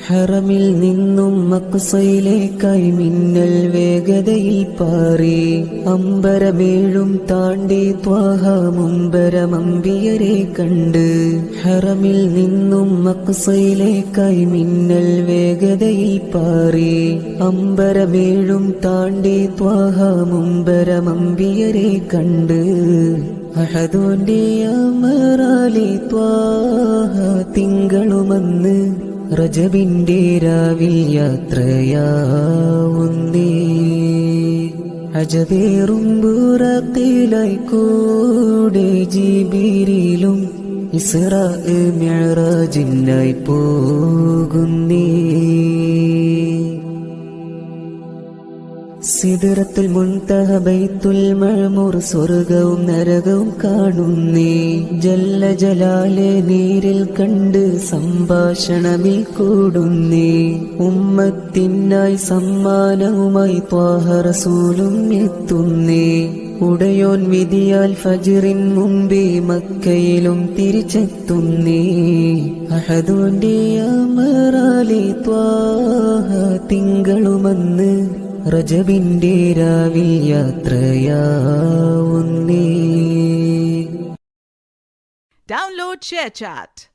ഹറമിൽ നിന്നും മക്സയിലേക്കായി മിന്നൽ വേഗതയിൽ പാറി അമ്പരമേഴും താണ്ടി ത്വാഹ മുമ്പരമമ്പിയരെ കണ്ട്. ഹറമിൽ നിന്നും മക്സയിലേക്കായി മിന്നൽ വേഗതയിൽ പാറി അമ്പരമേഴും താണ്ടി ത്വാഹ മുമ്പരമമ്പിയരെ കണ്ട്. അഹദോന്റെ അമറാലി ത്വാഹ തിങ്കളുമന്ന് റജബിന്റെ രാവിൽ യാത്രയാവുന്നേ. അജബേറും ബുറാഖിലായി കൂടെ ജിബിരിലും ഇസ്റാ മിഅ്റാജിനായി പോകുന്നേ. സിദ്റത്തുൽ മുൻതഹ ബൈത്തുൽ മഅ്മൂർ സ്വർഗവും നരകവും കാണുന്നേ. ജല്ല ജലാലെ നേരിൽ കണ്ട് സംഭാഷണമിൽ കൂടുന്നേ. ഉമ്മത്തിനായി സമ്മാനവുമായി ത്വാഹ റസൂലും എത്തുന്നേ. ഉടയോൻ വിധിയാൽ ഫജ്റിൻ മുമ്പേ മക്കയിലും തിരിച്ചെത്തുന്നേ. അഹദോന്റെ അമറാലി ത്വാഹ തിങ്കളുമന്ന് റജബിന്റെ രാവിൽ യാത്രയാവുന്നേ. Download ShareChat.